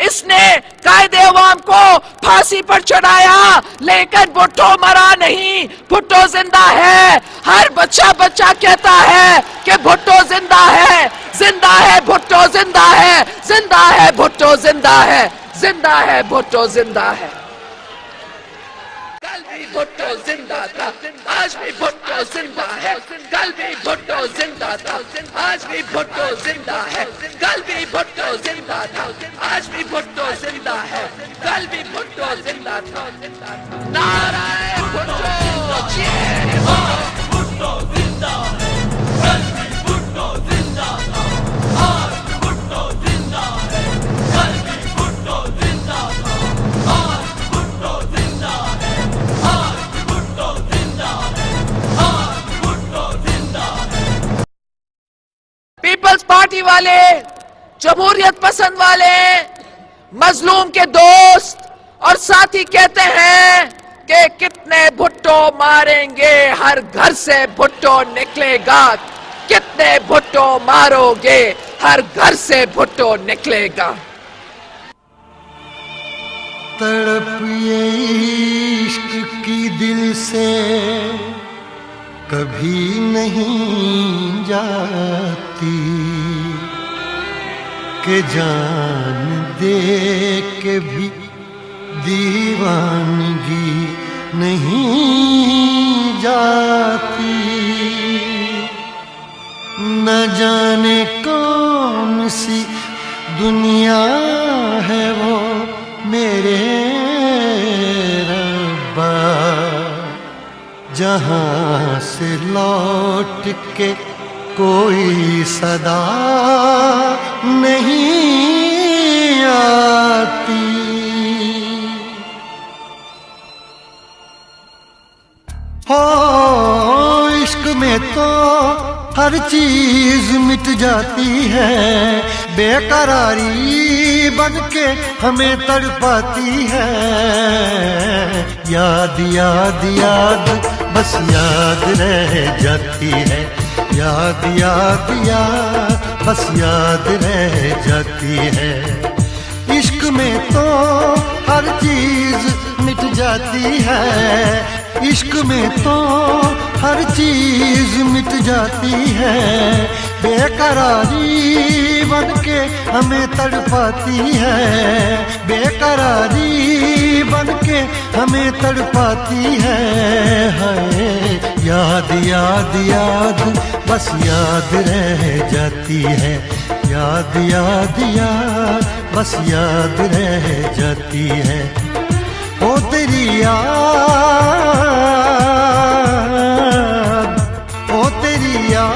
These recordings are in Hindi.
इसने कायदे अवाम को फांसी पर चढ़ाया, लेकिन भुट्टो मरा नहीं, भुट्टो जिंदा है। हर बच्चा कहता है कि भुट्टो जिंदा है, जिंदा है भुट्टो, जिंदा है, जिंदा है भुट्टो, जिंदा है, जिंदा है भुट्टो, जिंदा है। कल भी भुट्टो जिंदा था, आज भी भुट्टो जिंदा है। कल भी भुट्टो जिंदा था, आज भी भुट्टो जिंदा है। कल भी भुट्टो जिंदा था, आज भी भुट्टो जिंदा है। कल भी भुट्टो जिंदा था। नाराए भुट्टो, भुट्टो जिंदा है, कल भी भुट्टो जिंदा था, आज भी भुट्टो जिंदा है। कल भी भुट्टो जिंदा था, आज भी भुट्टो जिंदा है। आज भी भुट्टो जिंदा है, आज भी भुट्टो जिंदा है। पीपल्स पार्टी वाले, जमहूरियत पसंद वाले, मजलूम के दोस्त और साथी कहते हैं कि कितने भुट्टो मारेंगे, हर घर से भुट्टो निकलेगा। कितने भुट्टो मारोगे, हर घर से भुट्टो निकलेगा। तड़प ये इश्क की दिल से कभी नहीं जाती, कि जान दे के भी दीवानगी नहीं जाती। न जाने कौन सी दुनिया है वो मेरे रब्बा, जहां से लौट के कोई सदा नहीं आती। हो इश्क में तो हर चीज मिट जाती है, बेकरारी बन के हमें तड़पाती है। याद याद याद बस याद रह जाती है, याद याद याद बस याद रह जाती है। इश्क में तो हर चीज मिट जाती है, इश्क में तो हर चीज मिट जाती है। बेकरारी बन के हमें तड़पाती है, बेकरारी बन के हमें तड़पाती है। हाय याद याद याद बस याद रह जाती है, याद याद याद बस याद रह जाती है। ओ तेरी याद, ओ तेरी याद,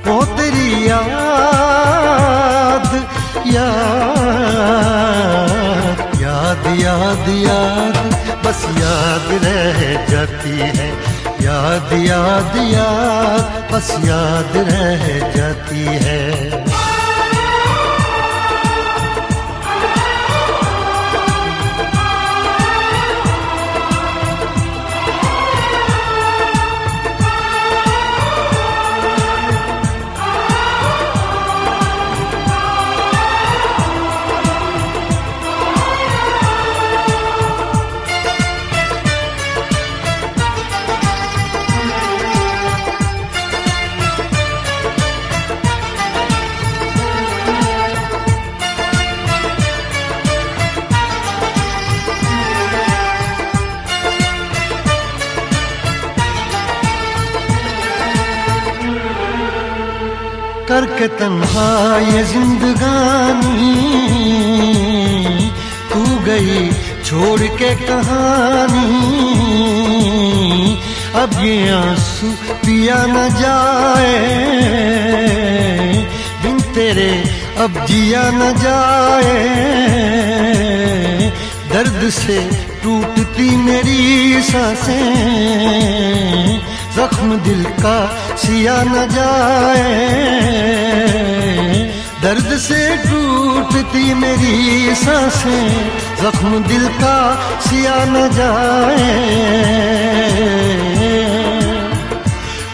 ओ तेरी याद, याद याद याद याद बस याद रह जाती है, याद याद याद बस याद रह जाती है। करके तन्हा ये जिंदगानी, तू गई छोड़ के कहानी। अब ये आंसू पिया न जाए, बिन तेरे अब जिया न जाए। दर्द से टूटती मेरी सांसें, जख्म दिल का सिया न जाए। दर्द से टूटती मेरी सांसें, जख्म दिल का सिया न जाए।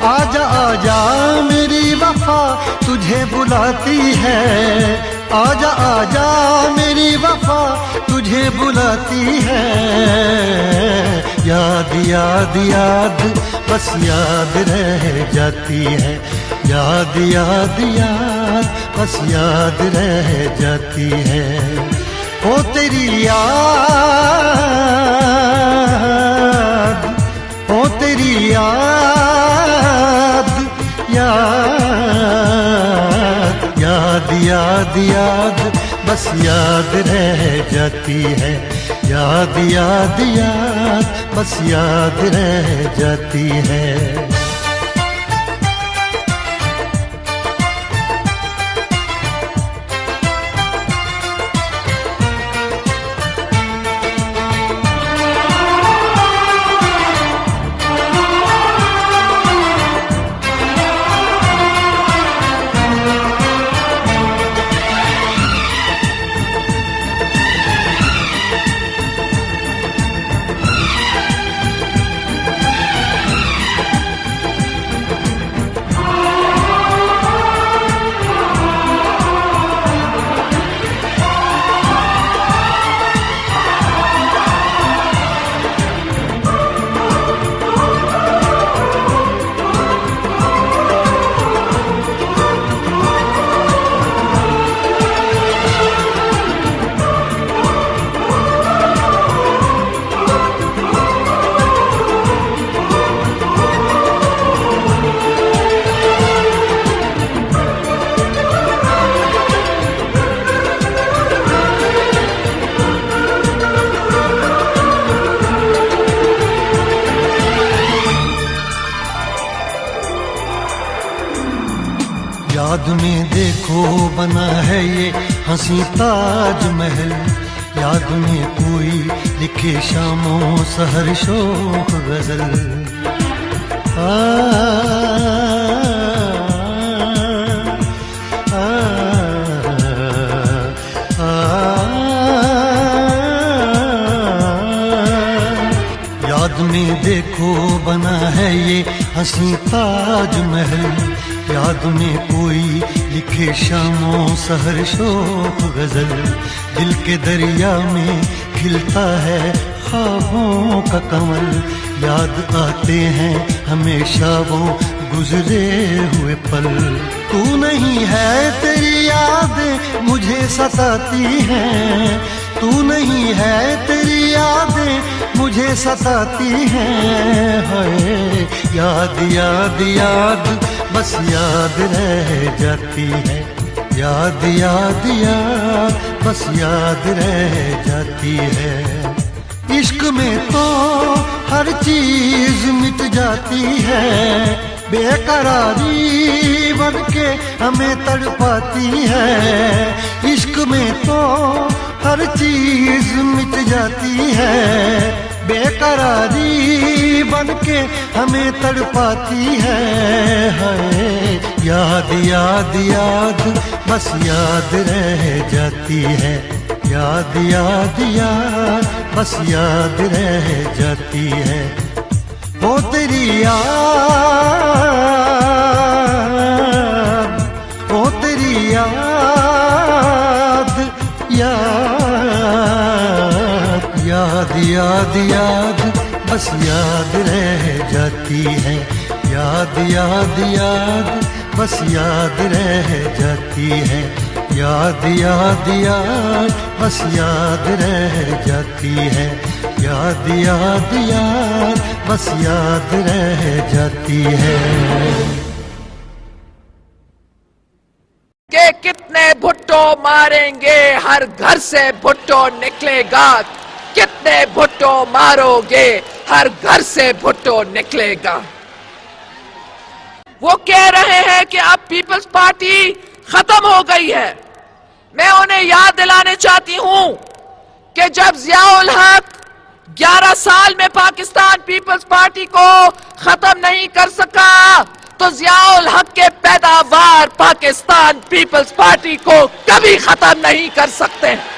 आजा आजा मेरी वफा, तुझ तुझे बुलाती है, आजा आजा मेरी वफा तुझे बुलाती है। याद याद याद बस याद रह जाती है, याद याद याद बस याद रह जाती है। ओ तेरी याद, ओ तेरी याद, याद याद याद याद बस याद रह जाती है, याद याद याद बस याद रह जाती है। याद में देखो बना है ये हंसी ताजमहल, याद में कोई लिखे शामों सहर शोक गजल। याद में देखो बना है ये हंसी ताजमहल, याद में कोई लिखे शामों सहर शोक गजल। दिल के दरिया में खिलता है ख्वाबों का कमल, याद आते हैं हमेशा वो गुजरे हुए पल। तू नहीं है तेरी याद मुझे सताती है, तू नहीं है तेरी यादें मुझे सताती हैं। हाय याद याद याद बस याद रह जाती है, याद याद याद बस याद रह जाती है। इश्क में तो हर चीज मिट जाती है, बेकरारी बन के हमें तड़पाती है। इश्क में तो हर चीज मिट जाती है, बेकरारी बन के हमें तड़पाती है। हाय याद याद याद बस याद रह जाती है, याद याद याद बस याद रह जाती है। ओ तेरी याद, ओ तेरी याद, याद याद याद याद बस याद रह जाती है, याद याद याद बस याद रह जाती है। याद याद याद बस याद रह जाती है, याद याद याद बस याद रह जाती है। कि कितने भुट्टो मारेंगे हर घर से भुट्टो निकलेगा, कितने भुट्टो मारोगे हर घर से भुट्टो निकलेगा। वो कह रहे हैं कि अब पीपल्स पार्टी खत्म हो गई है। मैं उन्हें याद दिलाने चाहती हूं कि जब जियाउल हक 11 साल में पाकिस्तान पीपल्स पार्टी को खत्म नहीं कर सका, तो जियाउल हक के पैदावार पाकिस्तान पीपल्स पार्टी को कभी खत्म नहीं कर सकते हैं।